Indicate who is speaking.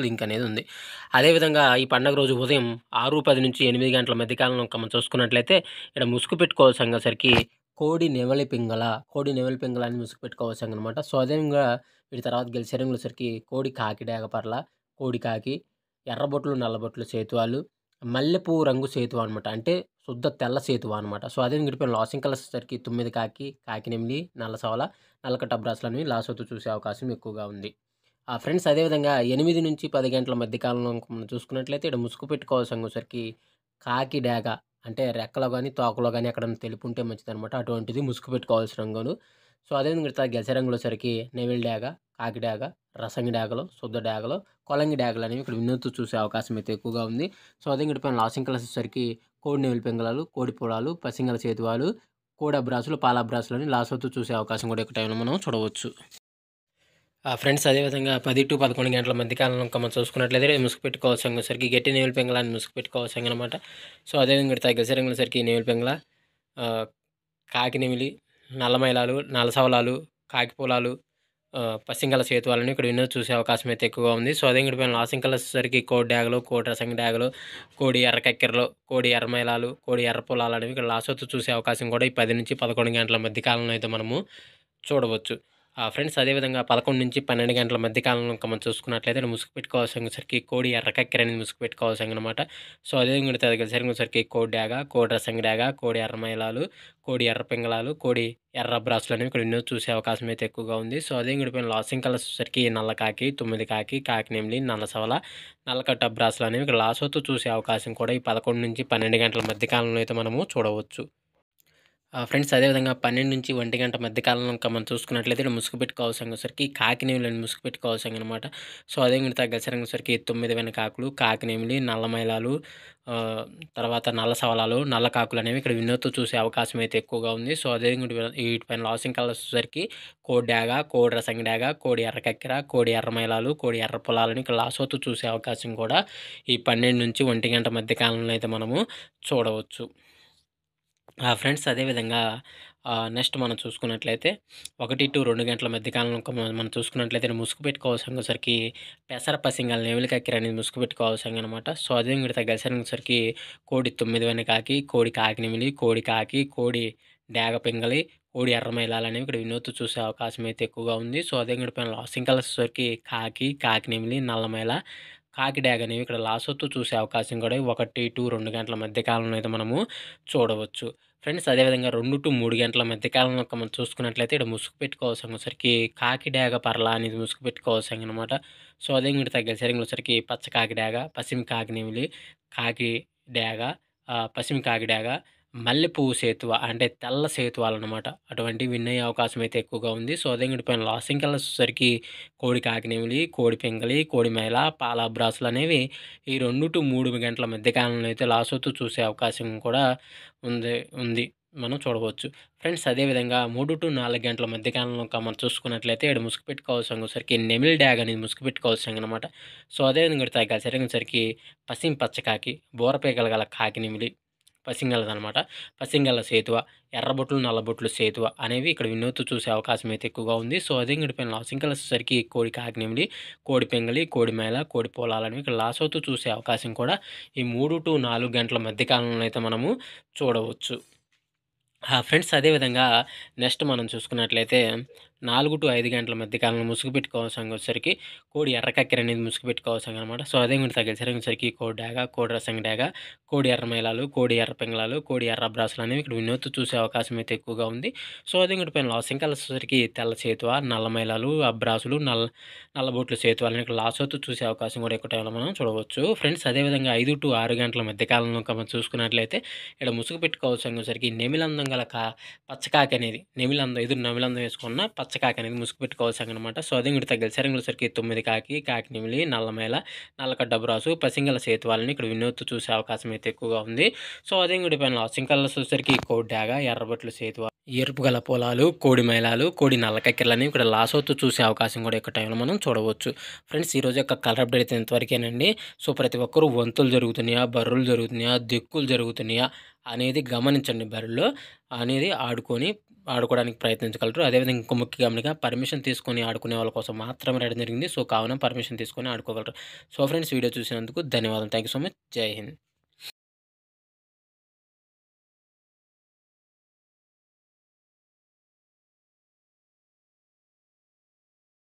Speaker 1: Link అనేది ఉంది. అదేవిధంగా ఈ పండగ రోజు ఉదయం 6:10 నుంచి 8 గంటల మధ్య కాలంలో మనం చూసుకున్నట్లయితే ఇక్కడ ముసుగు పెట్టుకోవాల్సి సంగసరికి కోడి నెమలి పింగళ అని ముసుగు పెట్టుకోవాల్సిందనమాట. సో, అదేవిధంగా వీటి తర్వాత గెలిచేసరికి కోడి కాకి డేగపర్ల, కోడి కాకి, ఎర్రబొట్లు, నల్లబొట్లు సేతువాలు, మల్లెపువ్వు రంగు సేతువ అనమాట. అంటే శుద్ధ తెల్ల సేతువ అనమాట. సో, అదేవిధంగా ఇటుపైన లాసింగ్ కలర్స్ సరికి 9 కాకి, కాకి నెమిలి, నల్ల సవల, నల్లకట్ట అబ్రాసులనేవి లాసోతు చూసే అవకాశం ఎక్కువగా ఉంది. ఫ్రెండ్స్ అదేవిధంగా 8-10 గంటల మధ్య కాలంలో మనం చూసుకున్నట్లయితే ఇక్కడ ముసుగు పెట్టుకోవాల్సంగసరికి కాకి డేగ అంటే రెక్కలో గాని, తోకలో గాని ఎక్కడన్నా తెలుపుంటే మంచిదనమాట. అటువంటిది ముసుగు పెట్టుకోవాల్సిన రంగును. సో, అదేవిధంగా ఇట్లా గెలిసే రంగులోసరికి నెమిలి డేగ, కాకి డేగ, రసంగి డేగలు, శుద్ధ డేగలు, కొలంగి డేగలనేవి ఇక్కడ వినూత్తు చూసే అవకాశం అయితే ఎక్కువగా ఉంది. సో, అదే ఇటుపైన లాసింగ్ కలర్స్ వచ్చేసరికి కోడి నెమిలి పింగళాలు, కోడి పొలాలు, పసింగల చేతువాలు, కోడి అబ్రాసులు, పాల అబ్రాసులని లాసోతు చూసే అవకాశం కూడా ఈ టైంలో మనం చూడవచ్చు. ఫ్రెండ్స్ అదేవిధంగా 10-11 గంటల మధ్య కాలంలో ఇంకా మనం చూసుకున్నట్లయితే ముసుగు పెట్టుకోవాల్సరికి గట్టి నెమిలి పింగళాన్ని ముసుగు పెట్టుకోవాల్సిందనమాట. సో, అదేవిధంగా గెలిసే రంగులసరికి నెమిలి పింగళ, కాకి నెమిలి, నల్ల మైలాలు, నల్ల సవలాలు, కాకి పొలాలు, పసింగల సేతువాలని ఇక్కడ వినోద్ చూసే అవకాశం అయితే ఎక్కువగా ఉంది. సో, అదే ఇక్కడ లాసింగ్ కలర్స్ వచ్చేసరికి కోడి డేగలు, కోడి రసంగి డేగలు, కోడి ఎర్ర కక్కెరలు, కోడి ఎర్ర మైలాలు, కోడి ఎర్ర పొలాలు అనేవి ఇక్కడ లాసోతు చూసే అవకాశం కూడా ఈ 10-11 గంటల మధ్య కాలంలో అయితే మనము చూడవచ్చు. ఫ్రెండ్స్ అదేవిధంగా 11-12 గంటల మధ్య కాలంలో ఇంకా మనం చూసుకున్నట్లయితే ముసుగు పెట్టుకోవాల్సరికి కోడి ఎర్ర కక్కెర అనేది ముసుగు పెట్టుకోవాల్సిందనమాట. సో, అదేవిధంగా సరికి కోడి డేగ, కోడి రసంగి డేగ, కోడి ఎర్ర మైలాలు, కోడి ఎర్ర పింగళాలు, కోడి ఎర్ర బ్రాసులు అనేవి ఇక్కడ వినోద్ చూసే అవకాశం అయితే ఎక్కువగా ఉంది. సో, అదే ఇటుపైన లాసింగ్ కలర్స్ వచ్చేసరికి నల్ల కాకి, 9 కాకి, కాకి నెమిలి, నల్ల సవల, నల్లకట్ట బ్రాసులు అనేవి ఇక్కడ లాసోతు చూసే అవకాశం కూడా ఈ 11-12 గంటల మధ్య కాలంలో అయితే మనము చూడవచ్చు. ఫ్రెండ్స్ అదేవిధంగా 12-1 గంట మధ్య కాలంలో ఇంకా మనం చూసుకున్నట్లయితే ఇక్కడ ముసుగు పెట్టుకోవాల్సరికి కాకి నెమిలిని ముసుగు పెట్టుకోవాల్సిందనమాట. సో, అదేవిధంగా గెలిసేసరికి 9 వెనకాకులు, కాకి నెమిలి, నల్ల మైలాలు, తర్వాత నల్ల సవలాలు, నల్ల కాకులు అనేవి ఇక్కడ వినోద్తో చూసే అవకాశం అయితే ఎక్కువగా ఉంది. సో, అదేవిధంగా వీటిపైన లాసింగ్ కలర్స్ వచ్చేసరికి కోడి డేగ, కోడి రసంగి డేగ, కోడి ఎర్ర కక్కెర, కోడి ఎర్ర మైలాలు, కోడి ఎర్ర పొలాలని ఇక్కడ లాసోతు చూసే అవకాశం కూడా ఈ 12-1 గంట మధ్య కాలంలో అయితే మనము చూడవచ్చు. ఫ్రెండ్స్ అదేవిధంగా నెక్స్ట్ మనం చూసుకున్నట్లయితే 1-2 గంటల మధ్య కాలంలో మనం చూసుకున్నట్లయితే ముసుగు పెట్టుకోవాల్సరికి పెసర పసింగల నెమిలి కక్కెర అనేది ముసుగు పెట్టుకోవాల్సిందనమాట. సో, అదే మిగతా గెలిసేసరికి కోడి 9 వెనకాకి, కోడి కాకి నెమిలి, కోడి కాకి, కోడి డేగ పింగళి, కోడి ఎర్ర మైలాలు అనేవి ఇక్కడ వినోద్ చూసే అవకాశం అయితే ఎక్కువగా ఉంది. సో, అదే పైన లాసింగ్ కలర్స్ వచ్చేసరికి కాకి, కాకి నెమిలి, నల్ల మైల, కాకి డేగ అనేవి ఇక్కడ లాసోతు చూసే అవకాశం కూడా 1-2 గంటల మధ్య కాలంలో అయితే మనము చూడవచ్చు. ఫ్రెండ్స్ అదేవిధంగా 2-3 గంటల మధ్య కాలంలో మనం చూసుకున్నట్లయితే ఇక్కడ ముసుగు పెట్టుకోవాల్సరికి కాకి డేగ పర్ల అనేది ముసుగు పెట్టుకోవాల్సిందనమాట. సో, అదే ఇక్కడ గెలిసేసరికి పచ్చ కాకి డేగ, పసిమి కాకి నెమిలి, కాకి డేగ, పసిమి కాకి డేగ, మల్లెపువ్వు సేతువ అంటే తెల్ల సేతువాలనమాట. అటువంటివి విన్ అయ్యే అవకాశం అయితే ఎక్కువగా ఉంది. సో, అదే పైన లాసింగ్ కలర్స్ వచ్చేసరికి కోడి కాకి నెమిలి, కోడి పింగళి, కోడి మైల, పాల బ్రాసులు అనేవి ఈ 2-3 గంటల మధ్య కాలంలో అయితే లాసోతు చూసే అవకాశం కూడా ఉంది మనం చూడవచ్చు. ఫ్రెండ్స్ అదేవిధంగా 3-4 గంటల మధ్య కాలంలో మనం చూసుకున్నట్లయితే ఇక్కడ ముసుగు పెట్టుకోవాల్సరికి నెమిలి డ్యాగ్ అనేది ముసుగు పెట్టుకోవాల్సిందనమాట. సో, అదేవిధంగా సరికి పసిమి పచ్చకాకి, బోరపేకలు గల కాకి నెమిలి, పసింగలదనమాట. పసింగల సేతువ, ఎర్రబొట్లు, నల్లబొట్లు సేతువ అనేవి ఇక్కడ వినోద్ చూసే అవకాశం అయితే ఎక్కువగా ఉంది. సో, అదే పైన లాసింగ్ కలర్స్ వచ్చేసరికి కోడి కాకి నెమిలి, కోడి పింగళి, కోడి మైల, కోడి పోలాలు అనేవి ఇక్కడ లాసోతు చూసే అవకాశం కూడా ఈ 3-4 గంటల మధ్య కాలంలో అయితే మనము చూడవచ్చు. ఫ్రెండ్స్ అదేవిధంగా నెక్స్ట్ మనం చూసుకున్నట్లయితే 4-5 గంటల మధ్య కాలంలో ముసుగు పెట్టుకోవాల్సరికి కోడి ఎర్ర కక్కెర అనేది ముసుగు పెట్టుకోవాల్సిందనమాట. సో, అదే తగిలిసరికి కోడి డేగ, కోడి రసంగి డేగ, కోడి ఎర్ర మైలాలు, కోడి ఎర్ర పింగళాలు, కోడి ఎర్ర బ్రాసులు అనేవి ఇక్కడ వినోద్ చూసే అవకాశం అయితే ఎక్కువగా ఉంది. సో, అదే పైన లాసింగ్ కలర్స్ వచ్చేసరికి తెల్ల సేతువ, నల్ల మైలాలు, అబ్రాసులు, నల్లబొట్లు సేతువాలని ఇక్కడ లాసోతు చూసే అవకాశం కూడా ఎక్కువ టైంలో మనం చూడవచ్చు. ఫ్రెండ్స్ అదేవిధంగా 5-6 గంటల మధ్య కాలంలో మనం చూసుకున్నట్లయితే ఇక్కడ ముసుగు పెట్టుకోవాల్సరికి నెమిలందం గల పచ్చకాకి అనేది నెమిలందం వేసుకున్న పచ్చకాకి అనేది ముసుగు పెట్టుకోవాల్సిందనమాట. సో, అదే మీరు గెలిసేసరికి 9 కాకి, కాకి నెమిలి, నల్లమైల, నల్లకడ్డ బ్రాసు, పసింగల సేతువాలని ఇక్కడ వినోద్ చూసే అవకాశం అయితే ఎక్కువగా ఉంది. సో, అదే పైన లాసింగ్ కలర్స్ వచ్చేసరికి కోడి డాగ, ఎర్రబొట్లు సేతువ, ఎరుపు గల పొలాలు, కోడి మైలాలు, కోడి నల్ల కక్కెరలని ఇక్కడ లాసోతు చూసే అవకాశం కూడా ఎక్కువ టైంలో మనం చూడవచ్చు. ఫ్రెండ్స్ ఈరోజు యొక్క కలర్ అప్డేట్ అయితే ఇంతవరకేనండి. సో, ప్రతి ఒక్కరూ వంతులు జరుగుతున్నాయా, బర్రులు జరుగుతున్నాయా, దిక్కులు జరుగుతున్నాయా అనేది గమనించండి. బరిలో అనేది ఆడుకొని ఆడుకోవడానికి ప్రయత్నించగలరు. అదేవిధంగా ఇంకో ముఖ్య గమనిక పర్మిషన్ తీసుకొని ఆడుకునే వాళ్ళ కోసం మాత్రమే రాయడం జరిగింది. సో, కావున పర్మిషన్ తీసుకొని ఆడుకోగలరు. సో, ఫ్రెండ్స్ వీడియో చూసినందుకు ధన్యవాదాలు. Thank you so much. జై హింద్.